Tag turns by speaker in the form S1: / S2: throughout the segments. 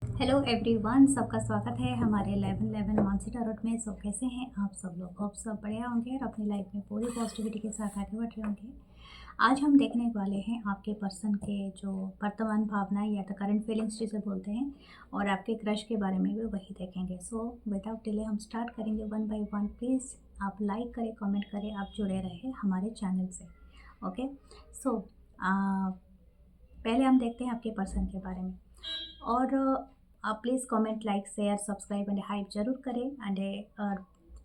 S1: Hello everyone, सबका स्वागत है हमारे 11 मानसी टैरोट में। सो कैसे हैं आप सब लोग? होप सब बढ़िया होंगे और अपनी लाइफ में पूरी पॉजिटिविटी के साथ आगे बढ़ रहे होंगे। आज हम देखने वाले हैं आपके पर्सन के जो वर्तमान भावनाएं या तो करंट फीलिंग्स जिसे बोलते हैं, और आपके क्रश के बारे में भी वही देखेंगे। सो विदाउट डिले हम स्टार्ट करेंगे वन बाय वन। प्लीज़ आप लाइक करें, कमेंट करें, आप जुड़े रहे हमारे चैनल से। ओके, सो पहले हम देखते हैं आपके पर्सन के बारे में। और आप please comment, like, share, subscribe and hype जरूर करें। एंड और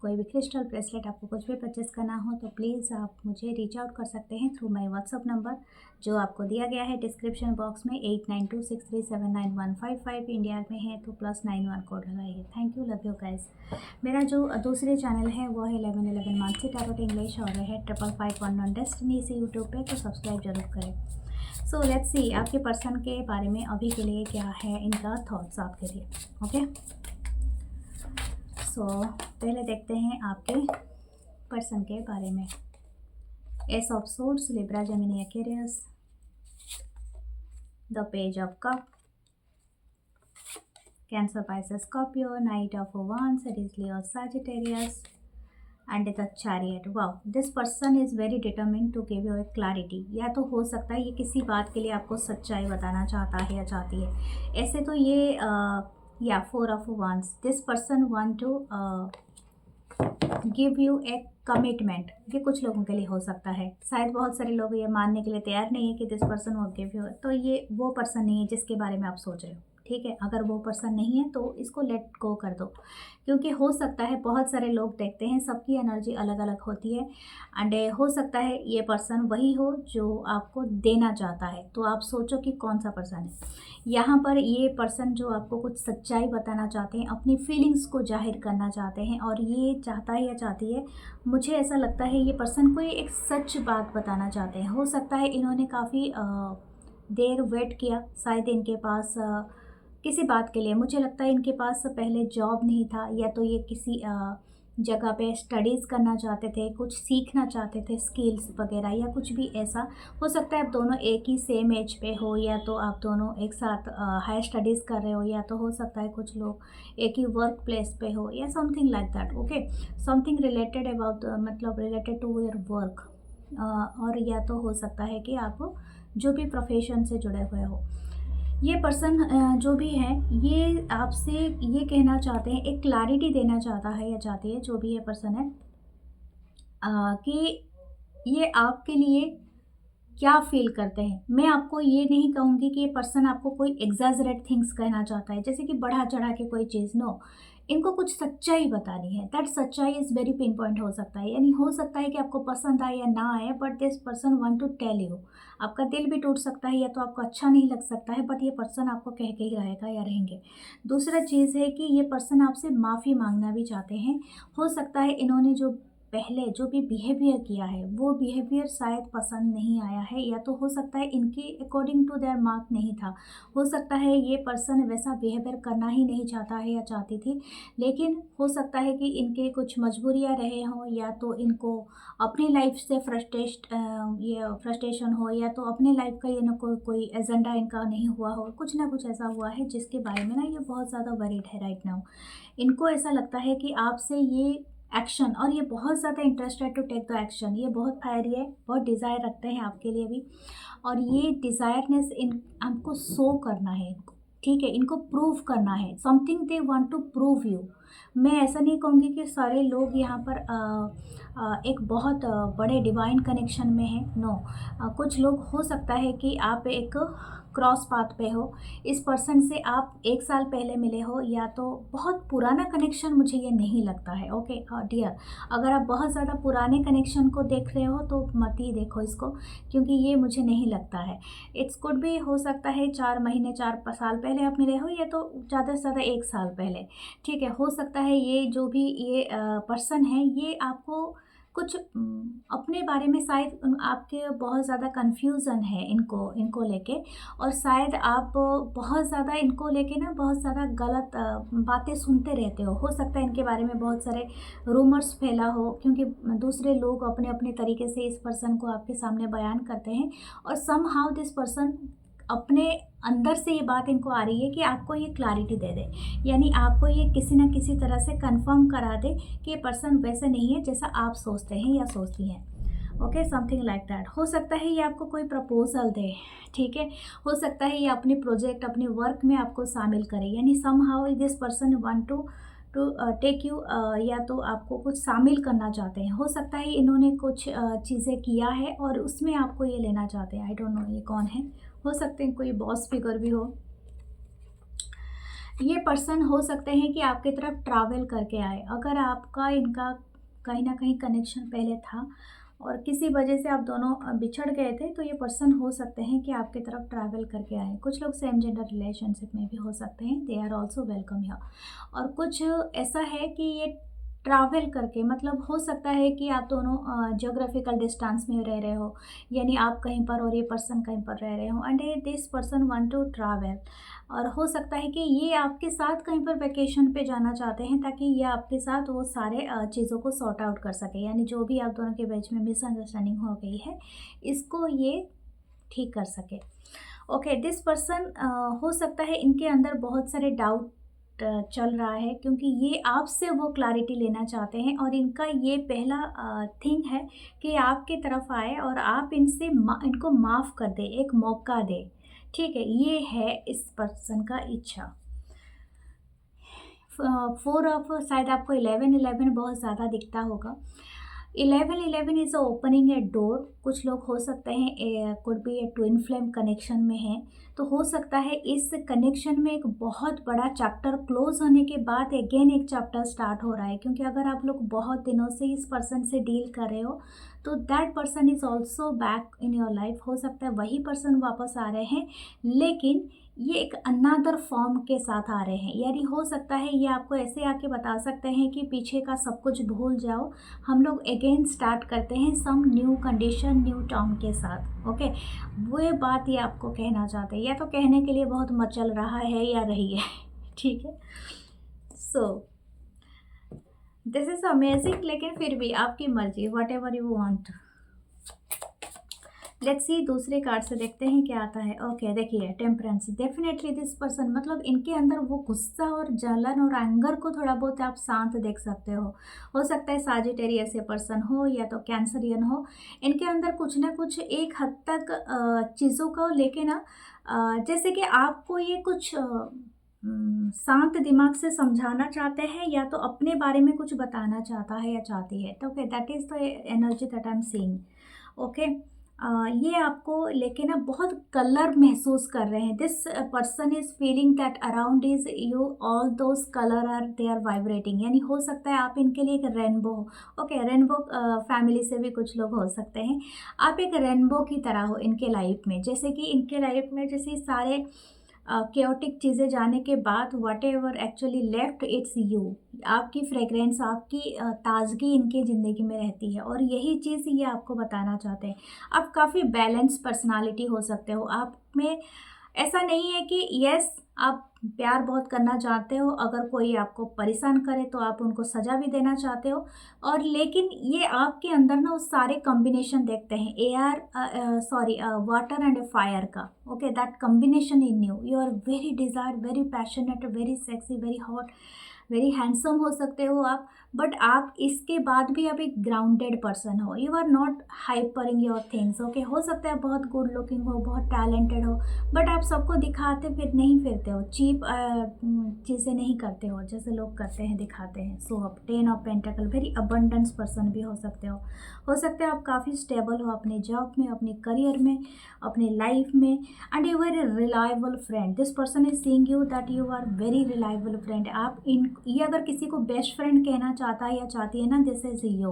S1: कोई भी क्रिस्टल ब्रेसलेट आपको कुछ भी परचेस करना हो तो प्लीज़ आप मुझे रीच आउट कर सकते हैं थ्रू माय व्हाट्सअप नंबर जो आपको दिया गया है डिस्क्रिप्शन बॉक्स में। 8926379155 इंडिया में है तो +91 कोड लगाइए। Thank you, love you guys. मेरा जो दूसरे चैनल है वो है 11 मानसी टैरोट इंग्लिश, और है 5551 डेस्टिनी इसी यूट्यूब पे, तो सब्सक्राइब जरूर करें। सो लेट्स सी आपके पर्सन के बारे में अभी के लिए क्या है इनका थॉट्स आपके लिए। ओके, सो पहले देखते हैं आपके पर्सन के बारे में। Ace of swords, Libra, Gemini, Aquarius, the page of cup, Cancer, Pisces, Scorpio, knight of wands, it is Leo, Sagittarius and the chariot. Wow, this person is very determined to give you a clarity. या तो हो सकता है ये किसी बात के लिए आपको सच्चाई बताना चाहता है या चाहती है। ऐसे तो ये या 4 of Wands, this person want to give you a commitment. ये कुछ लोगों के लिए हो सकता है, शायद बहुत सारे लोग ये मानने के लिए तैयार नहीं है कि दिस पर्सन वो गिव यू। तो ये वो पर्सन नहीं है जिसके बारे में आप सोच रहे हो, ठीक है। अगर वो पर्सन नहीं है तो इसको लेट गो कर दो, क्योंकि हो सकता है बहुत सारे लोग देखते हैं, सबकी एनर्जी अलग अलग होती है। एंड हो सकता है ये पर्सन वही हो जो आपको देना चाहता है। तो आप सोचो कि कौन सा पर्सन है यहाँ पर। ये पर्सन जो आपको कुछ सच्चाई बताना चाहते हैं, अपनी फीलिंग्स को जाहिर करना चाहते हैं, और ये चाहता है या चाहती है, मुझे ऐसा लगता है ये पर्सन को एक सच बात बताना चाहते हैं। हो सकता है इन्होंने काफ़ी देर वेट किया, शायद इनके पास किसी बात के लिए, मुझे लगता है इनके पास पहले जॉब नहीं था, या तो ये किसी जगह पे स्टडीज़ करना चाहते थे, कुछ सीखना चाहते थे, स्किल्स वगैरह या कुछ भी ऐसा। हो सकता है आप दोनों एक ही सेम एज पे हो, या तो आप दोनों एक साथ हायर स्टडीज़ कर रहे हो, या तो हो सकता है कुछ लोग एक ही वर्क प्लेस पे हो, या something like that. Okay, something related about मतलब रिलेटेड टू योर वर्क। और या तो हो सकता है कि आप जो भी प्रोफेशन से जुड़े हुए हो। ये पर्सन जो भी है ये आपसे ये कहना चाहते हैं, एक क्लैरिटी देना चाहता है या चाहती है, जो भी ये पर्सन है, कि ये आपके लिए क्या फ़ील करते हैं। मैं आपको ये नहीं कहूँगी कि ये पर्सन आपको कोई एग्ज़ैजरेट थिंग्स कहना चाहता है, जैसे कि बढ़ा-चढ़ा के कोई चीज़, नो। इनको कुछ सच्चाई बतानी है। दैट सच्चाई इज़ वेरी पिन पॉइंट हो सकता है, यानी हो सकता है कि आपको पसंद आए या ना आए, but this person want to tell you. आपका दिल भी टूट सकता है, या तो आपको अच्छा नहीं लग सकता है, बट ये पर्सन आपको कह के ही रहेगा या रहेंगे। दूसरा चीज़ है कि ये पर्सन आपसे माफ़ी माँगना भी चाहते हैं। हो सकता है इन्होंने जो पहले जो भी बिहेवियर किया है वो बिहेवियर शायद पसंद नहीं आया है, या तो हो सकता है इनके अकॉर्डिंग टू देयर मार्क नहीं था। हो सकता है ये पर्सन वैसा बिहेवियर करना ही नहीं चाहता है या चाहती थी, लेकिन हो सकता है कि इनके कुछ मजबूरियां रहे हों, या तो इनको अपनी लाइफ से फ्रस्ट्रेशन हो, या तो अपनी लाइफ का ये ना कोई एजेंडा इनका नहीं हुआ हो, कुछ ना कुछ ऐसा हुआ है जिसके बारे में ना ये बहुत ज़्यादा वरीड है राइट नाउ। इनको ऐसा लगता है कि आपसे ये एक्शन, और ये बहुत ज़्यादा interested to take the action, ये बहुत फायरी है, बहुत डिज़ायर रखते हैं आपके लिए भी। और ये डिज़ायरनेस इन आपको शो करना है इनको, ठीक है, इनको प्रूव करना है, something they want to prove you. मैं ऐसा नहीं कहूँगी कि सारे लोग यहाँ पर एक बहुत बड़े डिवाइन कनेक्शन में हैं, नो। कुछ लोग हो सकता है कि आप एक क्रॉस पाथ पे हो, इस पर्सन से आप 1 साल पहले मिले हो, या तो बहुत पुराना कनेक्शन, मुझे ये नहीं लगता है। ओके डियर, अगर आप बहुत ज़्यादा पुराने कनेक्शन को देख रहे हो तो मत ही देखो इसको, क्योंकि ये मुझे नहीं लगता है। इट्स कुड भी हो सकता है 4 महीने 4 साल पहले आप मिले हो, या तो ज़्यादा से ज़्यादा 1 साल पहले, ठीक है। हो सकता है ये जो भी ये पर्सन है ये आपको कुछ अपने बारे में शायद आपके बहुत ज़्यादा कन्फ्यूज़न है इनको इनको लेके, और शायद आप बहुत ज़्यादा इनको लेके ना बहुत ज़्यादा गलत बातें सुनते रहते हो सकता है इनके बारे में बहुत सारे रूमर्स फैला हो, क्योंकि दूसरे लोग अपने अपने तरीके से इस पर्सन को आपके सामने बयान करते हैं, और सम हाउ दिस पर्सन अपने अंदर से ये बात इनको आ रही है कि आपको ये क्लैरिटी दे दे, यानी आपको ये किसी ना किसी तरह से कंफर्म करा दे कि ये पर्सन वैसे नहीं है जैसा आप सोचते हैं या सोचती हैं। Okay, something like that. हो सकता है ये आपको कोई प्रपोजल दे, ठीक है। हो सकता है ये अपने प्रोजेक्ट, अपने वर्क में आपको शामिल करे, यानी somehow this person want to take you, या तो आपको कुछ शामिल करना चाहते हैं। हो सकता है इन्होंने कुछ चीज़ें किया है और उसमें आपको ये लेना चाहते हैं। आई डोंट नो ये कौन है। हो सकते हैं कोई बॉस फिगर भी हो। ये पर्सन हो सकते हैं कि आपकी तरफ ट्रैवल करके आए। अगर आपका इनका कहीं ना कहीं कनेक्शन पहले था और किसी वजह से आप दोनों बिछड़ गए थे, तो ये पर्सन हो सकते हैं कि आपकी तरफ ट्रैवल करके आए। कुछ लोग सेम जेंडर रिलेशनशिप में भी हो सकते हैं, they are also welcome here. और कुछ ऐसा है कि ये ट्रैवल करके, मतलब हो सकता है कि आप दोनों जियोग्राफिकल डिस्टेंस में रह रहे हो, यानी आप कहीं पर और ये पर्सन कहीं पर रह रहे हो, and this person want to travel. और हो सकता है कि ये आपके साथ कहीं पर वेकेशन पे जाना चाहते हैं, ताकि ये आपके साथ वो सारे चीज़ों को सॉर्ट आउट कर सके, यानी जो भी आप दोनों के बीच में मिसअंडरस्टैंडिंग हो गई है, इसको ये ठीक कर सके। ओके, दिस पर्सन हो सकता है इनके अंदर बहुत सारे डाउट चल रहा है, क्योंकि ये आपसे वो क्लैरिटी लेना चाहते हैं और इनका ये पहला थिंग है कि आपके तरफ आए और आप इनको माफ़ कर दे, एक मौका दे, ठीक है। ये है इस पर्सन का इच्छा। 4 ऑफ, शायद आपको 11 बहुत ज़्यादा दिखता होगा। 11 इज़ ओपनिंग ए डोर। कुछ लोग हो सकते हैं could be A twin flame connection में हैं, तो हो सकता है इस कनेक्शन में एक बहुत बड़ा चैप्टर क्लोज होने के बाद अगेन एक चैप्टर स्टार्ट हो रहा है। क्योंकि अगर आप लोग बहुत दिनों से इस पर्सन से डील कर रहे हो, तो that person is also back in your life. हो सकता है वही पर्सन वापस आ रहे हैं, लेकिन ये एक अनदर फॉर्म के साथ आ रहे हैं। यानी हो सकता है ये आपको ऐसे आके बता सकते हैं कि पीछे का सब कुछ भूल जाओ, हम लोग अगेन स्टार्ट करते हैं some new condition, new term के साथ। ओके, वो बात ये आपको कहना चाहते हैं, या तो कहने के लिए बहुत मचल रहा है या रही है ठीक है। सो दिस इज़ अमेजिंग, लेकिन फिर भी आपकी मर्जी, what ever you want. Let's see दूसरे कार्ड से देखते हैं क्या आता है। ओके, देखिए टेम्परेंस। डेफिनेटली दिस पर्सन, मतलब इनके अंदर वो गुस्सा और जलन और एंगर को थोड़ा बहुत आप शांत देख सकते हो सकता है साजिटेरियस ये पर्सन हो या तो कैंसरियन हो। इनके अंदर कुछ ना कुछ एक हद तक चीज़ों को लेके ना, जैसे कि आपको ये कुछ शांत दिमाग से समझाना चाहते हैं, या तो अपने बारे में कुछ बताना चाहता है या चाहती है। तो okay, that is the energy that I am seeing. Okay, ये आपको लेके ना बहुत कलर महसूस कर रहे हैं। This person is feeling that around is you all those colour are they are vibrating. यानी हो सकता है आप इनके लिए एक रेनबो हो। ओके, रेनबो फैमिली से भी कुछ लोग हो सकते हैं। आप एक रेनबो की तरह हो इनके लाइफ में, जैसे कि इनके लाइफ में जैसे सारे केओटिक चीज़ें जाने के बाद what ever actually left it's you. आपकी फ्रेगरेंस, आपकी ताजगी इनकी ज़िंदगी में रहती है, और यही चीज़ ये आपको बताना चाहते हैं। आप काफ़ी बैलेंस पर्सनालिटी हो सकते हो। आप में ऐसा नहीं है कि यस आप प्यार बहुत करना चाहते हो, अगर कोई आपको परेशान करे तो आप उनको सज़ा भी देना चाहते हो, और लेकिन ये आपके अंदर ना उस सारे कॉम्बिनेशन देखते हैं, एयर वाटर एंड फायर का। Okay, that combination in you are very desire, very passionate, very sexy, very hot, very handsome हो सकते हो आप। बट आप इसके बाद भी आप एक ग्राउंडेड पर्सन हो। You are not hyping your things. Okay, हो सकता है बहुत गुड लुकिंग हो, बहुत टैलेंटेड हो, बट आप सबको दिखाते फिर नहीं फिरते हो, चीप चीज़ें नहीं करते हो जैसे लोग करते हैं, दिखाते हैं। सो आप 10 of pentacle, very abundance person भी हो सकते हो। हो सकता है आप काफ़ी स्टेबल हो अपने जॉब में, अपने करियर में, अपने लाइफ में, and you are a reliable friend. This person is seeing you that you are very reliable friend. आप ये अगर किसी को बेस्ट फ्रेंड कहना चाहता है या चाहती है ना, दिस इज यू।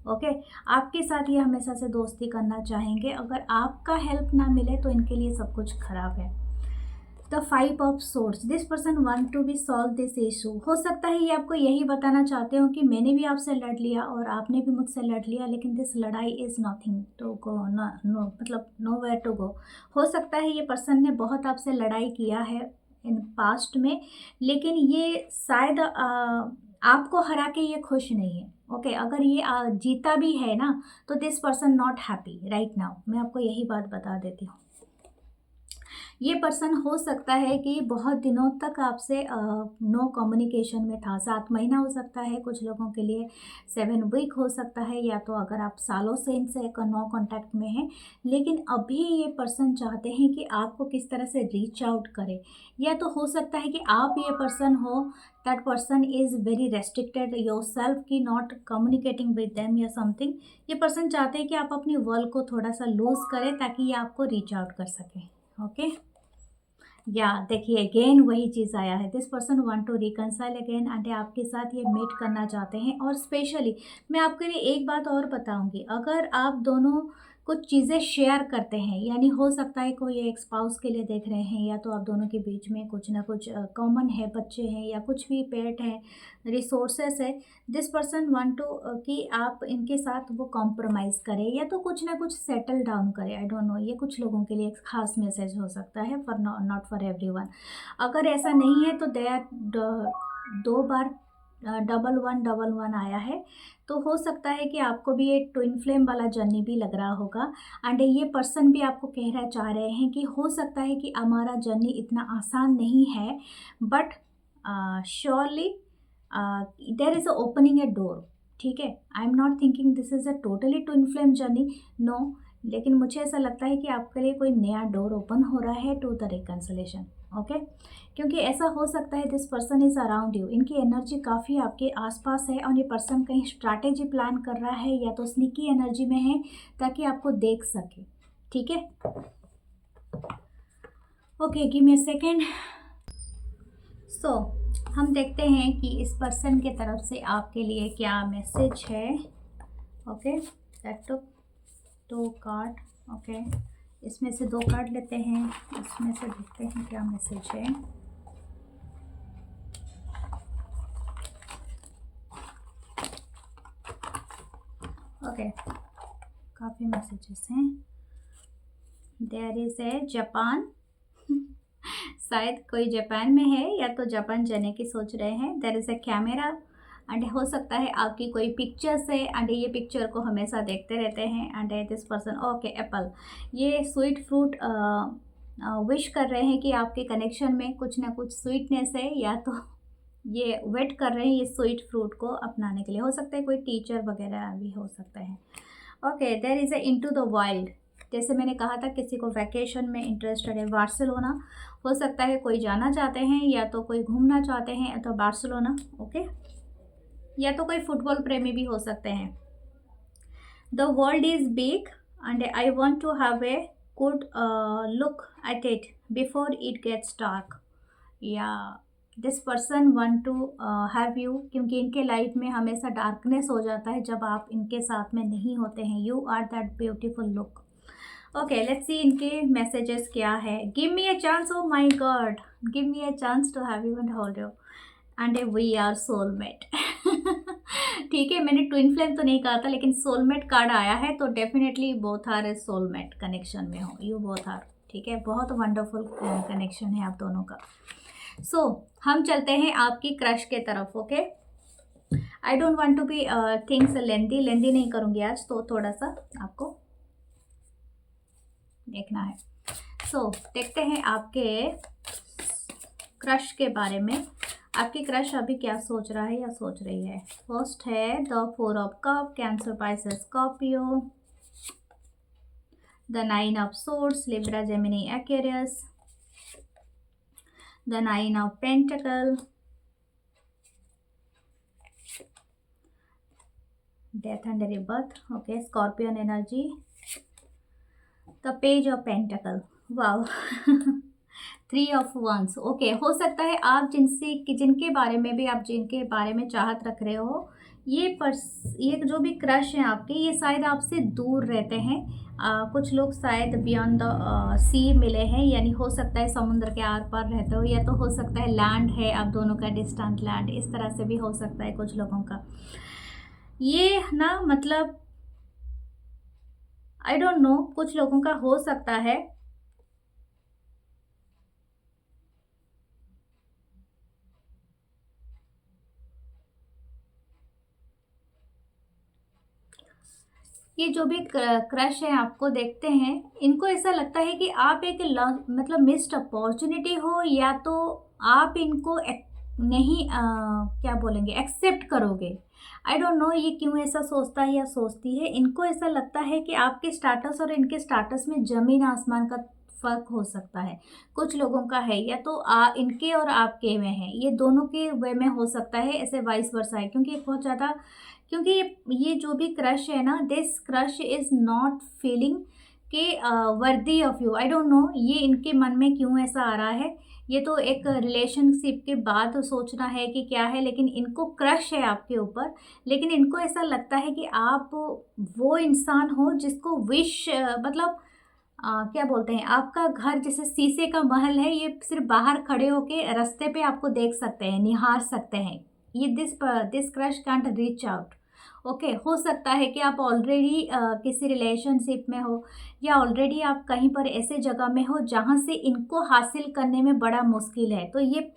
S1: ओके, आपके साथ ये हमेशा से दोस्ती करना चाहेंगे। अगर आपका हेल्प ना मिले तो इनके लिए सब कुछ खराब है। The 5 of swords. This person want to be solve this issue. हो सकता है ये आपको यही बताना चाहते हो कि मैंने भी आपसे लड़ लिया और आपने भी मुझसे लड़ लिया, लेकिन दिस लड़ाई is nothing to go, no मतलब नो वेयर टू गो। हो सकता है ये पर्सन ने बहुत आपसे लड़ाई किया है इन पास्ट में, लेकिन ये शायद आपको हरा के ये खुश नहीं है। ओके, अगर ये जीता भी है ना, तो this person not happy right now. मैं आपको यही बात बता देती हूँ। ये पर्सन हो सकता है कि बहुत दिनों तक आपसे नो कम्युनिकेशन में था। 7 महीना हो सकता है कुछ लोगों के लिए, 7 वीक हो सकता है, या तो अगर आप सालों से इनसे नो कांटेक्ट में हैं, लेकिन अभी ये पर्सन चाहते हैं कि आपको किस तरह से रीच आउट करे। या तो हो सकता है कि आप ये पर्सन हो, that person is very restricted your self की नॉट कम्युनिकेटिंग विद देम या समथिंग। ये पर्सन चाहते हैं कि आप अपनी वर्ल्ड को थोड़ा सा लूज़ करें ताकि ये आपको रीच आउट कर सकें। ओके, या देखिए अगेन वही चीज़ आया है, this person want to reconcile again and आपके साथ ये मीट करना चाहते हैं। और स्पेशली मैं आपके लिए एक बात और बताऊंगी, अगर आप दोनों कुछ चीज़ें शेयर करते हैं, यानी हो सकता है कोई एक स्पाउस के लिए देख रहे हैं, या तो आप दोनों के बीच में कुछ ना कुछ कॉमन है, बच्चे हैं या कुछ भी पेट है, रिसोर्सेस है, दिस पर्सन वांट टू कि आप इनके साथ वो कॉम्प्रोमाइज़ करें या तो कुछ ना कुछ सेटल डाउन करें। आई डोंट नो, ये कुछ लोगों के लिए एक खास मैसेज हो सकता है, फॉर नॉट फॉर एवरीवन। अगर ऐसा नहीं है तो दे आर 2 बार 1111 आया है, तो हो सकता है कि आपको भी एक ट्विन फ्लेम वाला जर्नी भी लग रहा होगा। एंड ये पर्सन भी आपको कहना चाह रहे हैं कि हो सकता है कि हमारा जर्नी इतना आसान नहीं है, but surely there is a opening a door. ठीक है, I am not thinking this is a totally twin flame journey, no, लेकिन मुझे ऐसा लगता है कि आपके लिए कोई नया डोर ओपन हो रहा है टू द रिकन्सिलेशन। ओके, क्योंकि ऐसा हो सकता है this person is around you, इनकी एनर्जी काफ़ी आपके आसपास है, और ये पर्सन कहीं स्ट्रैटेजी प्लान कर रहा है या तो स्नीकी एनर्जी में है ताकि आपको देख सके। ठीक है, okay, give me a second. So हम देखते हैं कि इस पर्सन के तरफ से आपके लिए क्या मैसेज है। Okay, that took 2 card. Okay, इसमें से 2 कार्ड लेते हैं, इसमें से देखते हैं क्या मैसेज है। ओके, काफ़ी मैसेजेस हैं। देयर इज़ ए जापान शायद कोई जापान में है या तो जापान जाने की सोच रहे हैं। There is a camera and हो सकता है आपकी कोई पिक्चर्स है एंड ये पिक्चर को हमेशा देखते रहते हैं। And this person, okay, Apple, ये स्वीट फ्रूट विश कर रहे हैं कि आपके कनेक्शन में कुछ ना कुछ स्वीटनेस है, या तो ये वेट कर रहे हैं ये स्वीट फ्रूट को अपनाने के लिए। हो सकता है कोई टीचर वगैरह भी हो सकते हैं। Okay, there is a into the wild, जैसे मैंने कहा था किसी को वैकेशन में इंटरेस्टेड है, बार्सिलोना हो सकता है कोई जाना चाहते हैं, या तो कोई घूमना चाहते हैं तो बार्सिलोना। ओके, या तो कोई फुटबॉल प्रेमी भी हो सकते हैं। The world is big and I want to have a good look at it before it gets dark, या this person want to have you, क्योंकि इनके लाइफ में हमेशा डार्कनेस हो जाता है जब आप इनके साथ में नहीं होते हैं। You are that beautiful look. Okay, let's see इनके मैसेजेस क्या है। Give me a chance, oh my god, give me a chance to have you and hold you and we are soulmate. ठीक है, मैंने ट्विन फ्लेम तो नहीं कहा था, लेकिन सोलमेट कार्ड आया है, तो definitely both are a soulmate connection में हो, यू बोथ आर। ठीक है, बहुत वंडरफुल कनेक्शन है आप दोनों का। सो हम चलते हैं आपकी क्रश के तरफ। Okay, I don't want to be things lengthy नहीं करूँगी आज, तो थोड़ा सा आपको देखना है। सो देखते हैं आपके क्रश के बारे में, आपकी क्रश अभी क्या सोच रहा है या सोच रही है। फर्स्ट है the 4 of cup, Cancer, Pisces, Scorpio, the 9 of swords, Libra, Gemini, Aquarius, the 9 of pentacle, death and rebirth, okay, scorpion energy, the page of pentacle, wow, 3 of wands. Okay, हो सकता है आप जिनके बारे में भी आप जिनके बारे में चाहत रख रहे हो, ये जो भी क्रश हैं आपके, ये शायद आपसे दूर रहते हैं। कुछ लोग शायद बियॉन्ड द सी मिले हैं, यानी हो सकता है समुद्र के आर पार रहते हो, या तो हो सकता है लैंड है आप दोनों का, डिस्टेंट लैंड, इस तरह से भी हो सकता है कुछ लोगों का। ये ना मतलब आई डोंट नो, कुछ लोगों का हो सकता है ये जो भी क्रश है आपको देखते हैं, इनको ऐसा लगता है कि आप एक मतलब मिस्ड अपॉर्चुनिटी हो, या तो आप इनको नहीं क्या बोलेंगे, एक्सेप्ट करोगे। आई डोंट नो ये क्यों ऐसा सोचता है या सोचती है। इनको ऐसा लगता है कि आपके स्टाटस और इनके स्टाटस में ज़मीन आसमान का फ़र्क हो सकता है। कुछ लोगों का है, या तो इनके और आपके में है, ये दोनों के वे में हो सकता है, ऐसे वाइस वर्सा है। क्योंकि बहुत ज़्यादा, क्योंकि ये जो भी क्रश है ना, this crush is not feeling कि worthy of you. I don't know ये इनके मन में क्यों ऐसा आ रहा है। ये तो एक रिलेशनशिप के बाद सोचना है कि क्या है, लेकिन इनको क्रश है आपके ऊपर। लेकिन इनको ऐसा लगता है कि आप वो इंसान हो जिसको विश मतलब क्या बोलते हैं, आपका घर जैसे शीशे का महल है, ये सिर्फ बाहर खड़े होके रास्ते पे आपको देख सकते हैं, निहार सकते हैं। ये this crush can't reach out. Okay, हो सकता है कि आप ऑलरेडी किसी रिलेशनशिप में हो, या ऑलरेडी आप कहीं पर ऐसे जगह में हो जहाँ से इनको हासिल करने में बड़ा मुश्किल है। तो ये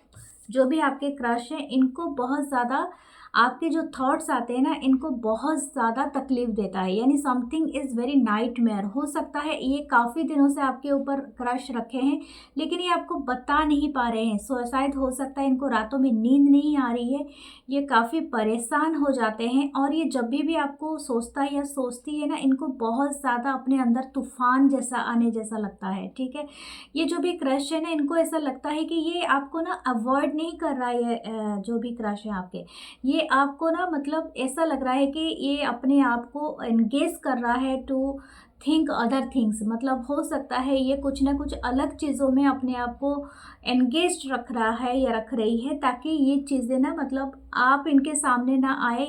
S1: जो भी आपके क्रश हैं, इनको बहुत ज़्यादा आपके जो थॉट्स आते हैं ना, इनको बहुत ज़्यादा तकलीफ़ देता है। यानी समथिंग इज़ वेरी नाइटमेयर। हो सकता है ये काफ़ी दिनों से आपके ऊपर क्रश रखे हैं, लेकिन ये आपको बता नहीं पा रहे हैं। शायद हो सकता है इनको रातों में नींद नहीं आ रही है, ये काफ़ी परेशान हो जाते हैं, और ये जब भी आपको सोचता है या सोचती है ना, इनको बहुत ज़्यादा अपने अंदर तूफ़ान जैसा आने जैसा लगता है, ठीक है। ये जो भी क्रश है ना, इनको ऐसा लगता है कि ये आपको ना अवॉइड नहीं कर रहा है। जो भी क्रश है आपके, ये आपको ना मतलब ऐसा लग रहा है कि ये अपने आप को एंगेज कर रहा है टू थिंक अदर थिंग्स। मतलब हो सकता है ये कुछ ना कुछ अलग चीज़ों में अपने आप को एंगेज्ड रख रहा है या रख रही है, ताकि ये चीज़ें ना मतलब आप इनके सामने ना आए,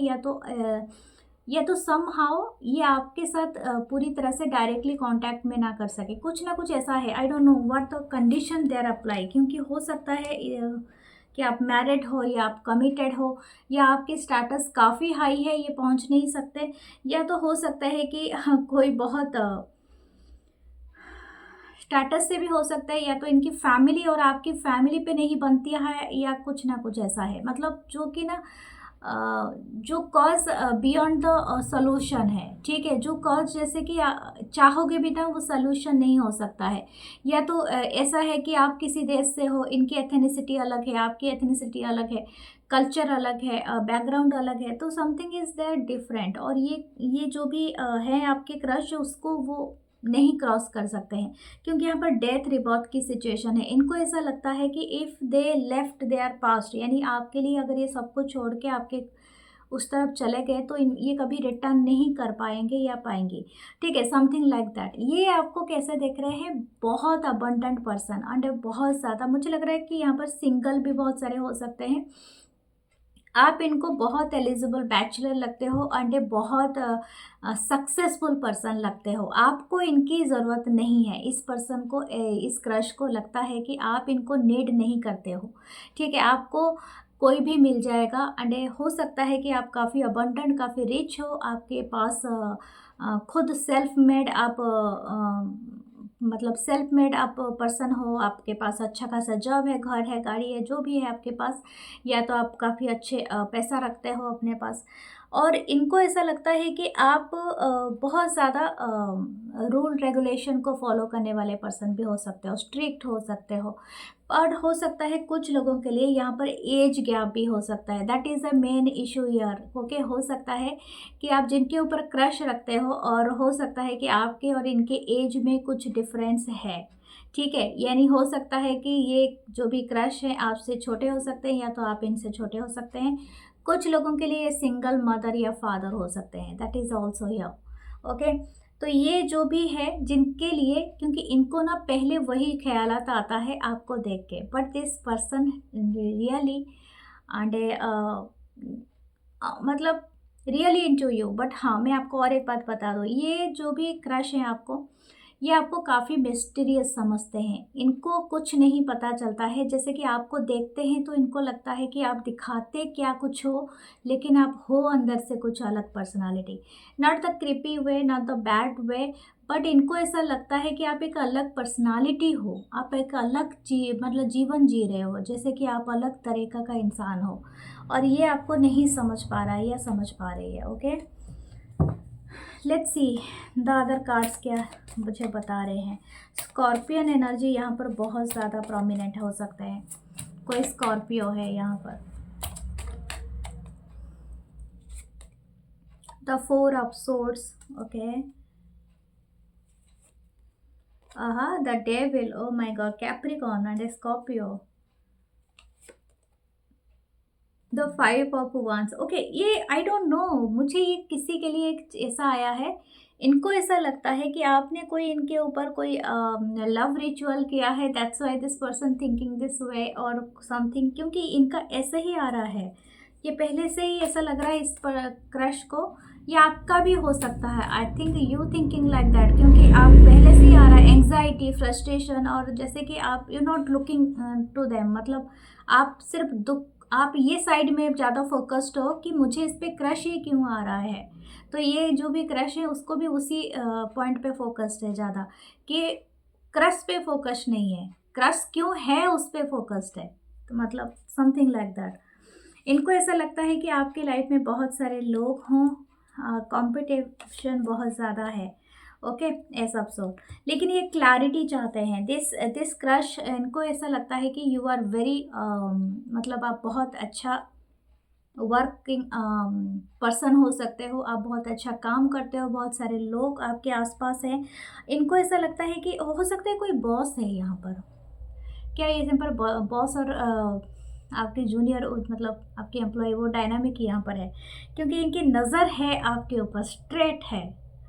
S1: या तो समहाउ ये आपके साथ पूरी तरह से डायरेक्टली कांटेक्ट में ना कर सके। कुछ ना कुछ ऐसा है, I don't know what the condition there apply. क्योंकि हो सकता है कि आप मैरिड हो, या आप कमिटेड हो, या आपकी स्टेटस काफ़ी हाई है, ये पहुंच नहीं सकते। या तो हो सकता है कि कोई बहुत स्टेटस से भी हो सकता है, या तो इनकी फैमिली और आपकी फैमिली पे नहीं बनती है, या कुछ ना कुछ ऐसा है। मतलब जो कि ना जो कॉज़ बियॉन्ड द सॉल्यूशन है, ठीक है? जो कॉज़ जैसे कि चाहोगे भी ना, वो सॉल्यूशन नहीं हो सकता है। या तो ऐसा है कि आप किसी देश से हो, इनकी एथनिसिटी अलग है, आपकी एथनिसिटी अलग है, कल्चर अलग है, बैकग्राउंड अलग है, तो समथिंग इज़ देयर डिफरेंट। और ये जो भी है आपके क्रश, उसको वो नहीं क्रॉस कर सकते हैं, क्योंकि यहाँ पर डेथ रिबॉर्थ की सिचुएशन है। इनको ऐसा लगता है कि if they left there past, यानी आपके लिए अगर ये सब कुछ छोड़ के आपके उस तरफ चले गए, तो ये कभी रिटर्न नहीं कर पाएंगे या पाएंगी, ठीक है, समथिंग लाइक दैट। ये आपको कैसे देख रहे हैं? बहुत अबंडेंट पर्सन, एंड बहुत ज़्यादा मुझे लग रहा है कि यहाँ पर सिंगल भी बहुत सारे हो सकते हैं। आप इनको बहुत एलिजिबल बैचलर लगते हो, एंड बहुत सक्सेसफुल पर्सन लगते हो। आपको इनकी ज़रूरत नहीं है। इस पर्सन को इस क्रश को लगता है कि आप इनको नीड नहीं करते हो, ठीक है। आपको कोई भी मिल जाएगा, एंड हो सकता है कि आप काफ़ी अबंडेंट, काफ़ी रिच हो, आपके पास खुद सेल्फ मेड आप मतलब सेल्फ मेड आप पर्सन हो, आपके पास अच्छा खासा जॉब है, घर है, गाड़ी है, जो भी है आपके पास, या तो आप काफ़ी अच्छे पैसा रखते हो अपने पास। और इनको ऐसा लगता है कि आप बहुत ज़्यादा रूल रेगुलेशन को फॉलो करने वाले पर्सन भी हो सकते हो, स्ट्रिक्ट हो सकते हो। और हो सकता है कुछ लोगों के लिए यहाँ पर एज गैप भी हो सकता है, that is a main issue year. Okay, हो सकता है कि आप जिनके ऊपर क्रश रखते हो, और हो सकता है कि आपके और इनके एज में कुछ डिफरेंस है, ठीक है। यानी हो सकता है कि ये जो भी क्रश है आपसे छोटे हो सकते हैं, या तो आप इनसे छोटे हो सकते हैं। कुछ लोगों के लिए सिंगल मदर या फादर हो सकते हैं, that is also here. Okay, तो ये जो भी है जिनके लिए, क्योंकि इनको ना पहले वही ख्यालात आता है आपको देख के, but this person really and मतलब रियली इनटू यू। बट हाँ, मैं आपको और एक बात बता दूँ, ये जो भी क्रश है आपको, ये आपको काफ़ी मिस्टीरियस समझते हैं। इनको कुछ नहीं पता चलता है, जैसे कि आपको देखते हैं तो इनको लगता है कि आप दिखाते क्या कुछ हो, लेकिन आप हो अंदर से कुछ अलग personality. Not the creepy way, not the bad way, but इनको ऐसा लगता है कि आप एक अलग पर्सनालिटी हो, आप एक अलग मतलब जीवन जी रहे हो, जैसे कि आप अलग तरीक़ा का इंसान हो, और ये आपको नहीं समझ पा रहा है या समझ पा रही है। Okay, let's see the other cards क्या मुझे बता रहे हैं। स्कॉर्पियन एनर्जी यहाँ पर बहुत ज़्यादा प्रोमिनेंट हो सकते हैं, कोई स्कॉर्पियो है यहाँ पर। The 4 of swords, okay. The devil, O my God, Capricorn and Scorpio. The 5 of wands, okay. ये आई डोंट नो, मुझे ये किसी के लिए एक ऐसा आया है, इनको ऐसा लगता है कि आपने कोई इनके ऊपर कोई लव रिचुअल किया है, that's why this person thinking this way और समथिंग, क्योंकि इनका ऐसे ही आ रहा है। ये पहले से ही ऐसा लग रहा है इस पर क्रश को। ये आपका भी हो सकता है, I think you thinking like that, क्योंकि आप पहले से ही आ रहा है एंग्जाइटी, फ्रस्ट्रेशन, और जैसे कि आप you not looking to them, मतलब आप सिर्फ दुख, आप ये साइड में ज़्यादा फोकस्ड हो कि मुझे इस पर क्रश ही क्यों आ रहा है। तो ये जो भी क्रश है उसको भी उसी पॉइंट पे फोकस्ड है ज़्यादा, कि क्रश पे फोकस नहीं है, क्रश क्यों है उस पे फोकस्ड है। तो मतलब समथिंग लाइक दैट। इनको ऐसा लगता है कि आपकी लाइफ में बहुत सारे लोग हों, कंपटीशन बहुत ज़्यादा है, ओके, ऐसा सो। लेकिन ये क्लैरिटी चाहते हैं, दिस क्रश, इनको ऐसा लगता है कि यू आर वेरी, मतलब आप बहुत अच्छा वर्किंग पर्सन हो सकते हो, आप बहुत अच्छा काम करते हो, बहुत सारे लोग आपके आसपास हैं। इनको ऐसा लगता है कि हो सकता है कोई बॉस है यहाँ पर। क्या ये यहाँ पर बॉस और आपके जूनियर, मतलब आपके एम्प्लॉय, वो डायनामिक यहाँ पर है, क्योंकि इनकी नज़र है आपके ऊपर, स्ट्रेट है।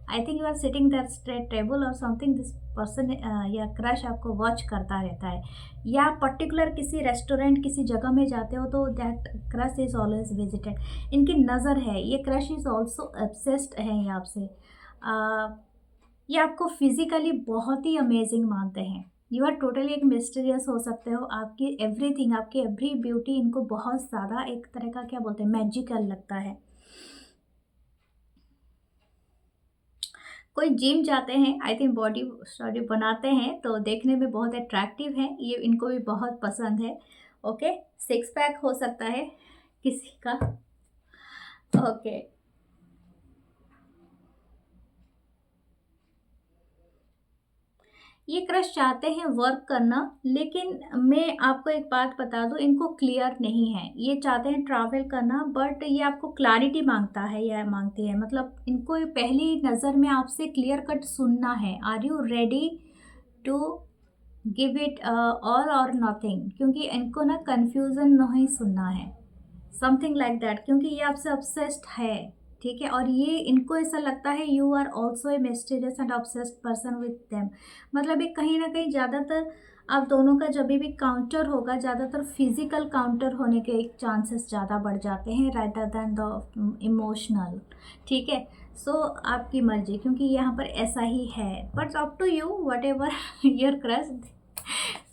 S1: I think you are sitting that straight table और समथिंग, दिस पर्सन या क्रश आपको वॉच करता रहता है, या पर्टिकुलर किसी रेस्टोरेंट किसी जगह में जाते हो तो that crush is always visited. इनकी नज़र है, ये क्रश इज़ ऑल्सो ऑब्सेस्ड है ये आपसे। ये आपको फिजिकली बहुत ही अमेजिंग मानते हैं। यू आर टोटली एक मिस्टीरियस हो सकते हो, आपकी एवरीथिंग, आपकी एवरी ब्यूटी इनको बहुत ज़्यादा एक तरह का क्या बोलते हैं, मैजिकल लगता है। कोई जिम जाते हैं, आई थिंक बॉडी स्टडी बनाते हैं, तो देखने में बहुत अट्रैक्टिव है, ये इनको भी बहुत पसंद है, ओके। 6 पैक हो सकता है किसी का, ओके। ये क्रश चाहते हैं वर्क करना, लेकिन मैं आपको एक बात बता दूं, इनको क्लियर नहीं है। ये चाहते हैं ट्रैवल करना, बट ये आपको क्लैरिटी मांगता है या मांगती है, मतलब इनको ये पहली नज़र में आपसे क्लियर कट सुनना है। Are you ready to give it all और नथिंग, क्योंकि इनको ना कन्फ्यूज़न नहीं सुनना है, समथिंग लाइक दैट, क्योंकि ये आपसे ऑब्सेस्ड है, ठीक है। और ये इनको ऐसा लगता है you are also a mysterious and obsessed person with them, मतलब एक कहीं ना कहीं ज़्यादातर आप दोनों का जब भी काउंटर होगा, ज़्यादातर फिजिकल काउंटर होने के चांसेस ज़्यादा बढ़ जाते हैं रादर दैन द इमोशनल, ठीक है। सो आपकी मर्जी, क्योंकि यहाँ पर ऐसा ही है, but up to you whatever your crush,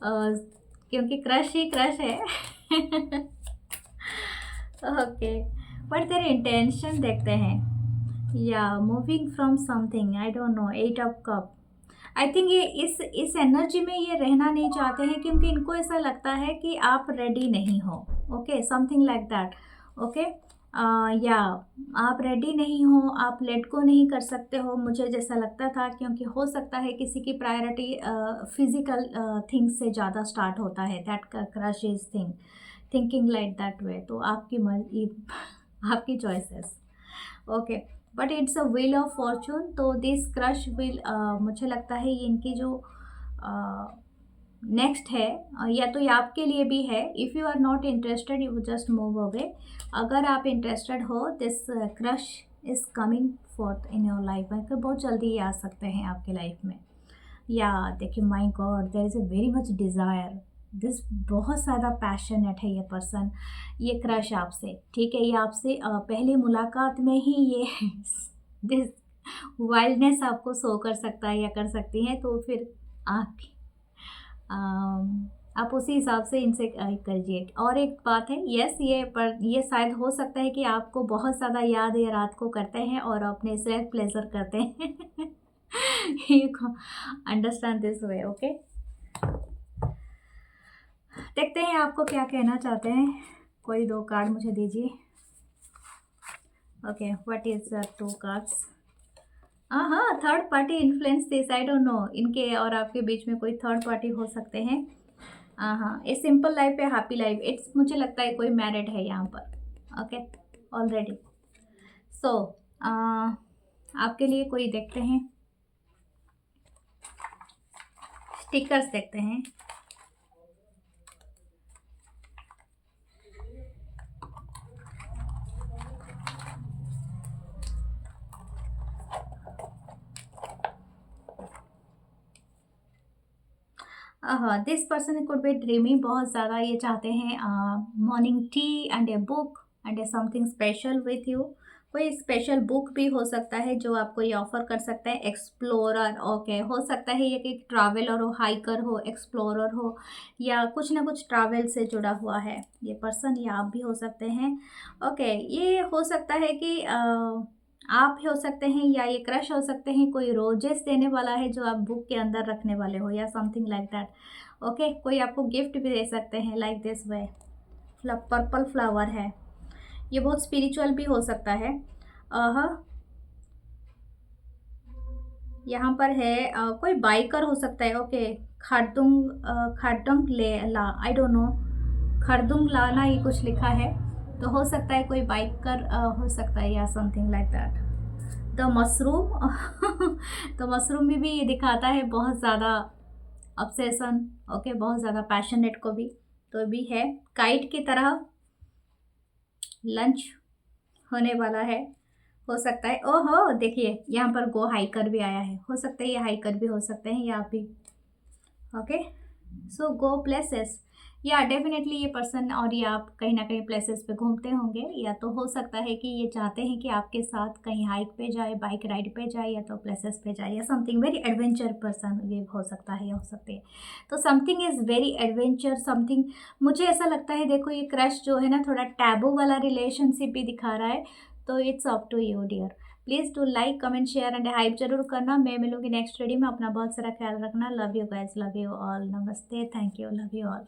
S1: क्योंकि क्रश ही क्रश है। ओके, बट तेरे इंटेंशन देखते हैं, या moving from something, I don't know, 8 of cup. I think ये इस एनर्जी में ये रहना नहीं चाहते हैं, क्योंकि इनको ऐसा लगता है कि आप रेडी नहीं हो, okay, something like that, okay. या आप रेडी नहीं हो, आप लेट को नहीं कर सकते हो, मुझे जैसा लगता था, क्योंकि हो सकता है किसी की प्रायोरिटी फिजिकल थिंग्स से ज़्यादा स्टार्ट होता है, that crush is thinking like that way. तो आपकी मर्जी, आपकी choices, okay. But it's a wheel of Fortune, तो दिस क्रश विल, मुझे लगता है ये इनकी जो नेक्स्ट है, या तो ये आपके लिए भी है। If you are not interested you just move away, अगर आप इंटरेस्टेड हो this crush is coming forth in your life में, बहुत जल्दी ये आ सकते हैं आपके लाइफ में। या देखिए, my god, there is a very much desire, this बहुत ज़्यादा पैशनेट है ये पर्सन, ये क्रश आपसे, ठीक है। ये आपसे पहली मुलाकात में ही ये दिस वाइल्डनेस आपको शो कर सकता है या कर सकती हैं, तो फिर आप आप उसी हिसाब से इनसे करिए। और एक बात है, यस, ये शायद हो सकता है कि आपको बहुत ज़्यादा याद ये रात को करते हैं और अपने सेल्फ प्लेजर करते हैं। You understand this way, okay. देखते हैं आपको क्या कहना चाहते हैं, कोई 2 कार्ड मुझे दीजिए, ओके। व्हाट इज 2 कार्ड्स, हाँ हाँ, third party influence this, I don't no, इनके और आपके बीच में कोई थर्ड पार्टी हो सकते हैं। हाँ हाँ, ये सिंपल लाइफ है, हैप्पी लाइफ, इट्स, मुझे लगता है कोई मैरिड है यहाँ पर। Okay, already. सो आपके लिए कोई देखते हैं, स्टिकर्स देखते हैं। This person could be dreaming, बहुत ज़्यादा ये चाहते हैं morning tea and a book and A something special with you. कोई स्पेशल बुक भी हो सकता है जो आपको ये ऑफर कर सकता है। एक्सप्लोरर, ओके, हो सकता है ये कि ट्रैवलर हो, हाइकर हो, एक्सप्लोरर हो, या कुछ ना कुछ ट्रैवल से जुड़ा हुआ है ये पर्सन, या आप भी हो सकते हैं। ओके, ये हो सकता है कि आप ही हो सकते हैं, या ये क्रश हो सकते हैं, कोई रोजेस देने वाला है जो आप बुक के अंदर रखने वाले हो, या समथिंग लाइक दैट। ओके, कोई आपको गिफ्ट भी दे सकते हैं like this way. Purple flower है, ये बहुत स्पिरिचुअल भी हो सकता है। यहाँ पर है कोई बाइकर हो सकता है। ओके, खारदुंग ले ला, आई डोंट नो, खरदुंग लाना ये कुछ लिखा है, तो हो सकता है कोई बाइकर हो सकता है, या something like that. The mushroom तो मशरूम में भी ये दिखाता है बहुत ज़्यादा ऑब्सेशन, ओके, बहुत ज़्यादा पैशनेट को भी, तो भी है। काइट की तरह लंच होने वाला है, हो सकता है। ओहो, देखिए यहाँ पर गो हाइकर भी आया है, हो सकता है ये हाइकर भी हो सकते हैं, या आप भी। ओके, सो गो प्लेसेस, या डेफिनेटली ये पर्सन और ये आप कहीं ना कहीं प्लेसेस पे घूमते होंगे, या तो हो सकता है कि ये चाहते हैं कि आपके साथ कहीं हाइक पे जाए, बाइक राइड पे जाए, या तो प्लेसेस पे जाए, या समथिंग वेरी एडवेंचर पर्सन ये हो सकता है, या हो सकते हैं। तो something is very adventure something, मुझे ऐसा लगता है। देखो ये क्रश जो है ना, थोड़ा टैबू वाला रिलेशनशिप भी दिखा रहा है, तो it's up to you dear. Please do like, comment, share and hype जरूर करना। मैं मिलूंगी नेक्स्ट वीडियो में, अपना बहुत सारा ख्याल रखना। Love you guys, love you all, नमस्ते, thank you, love you all.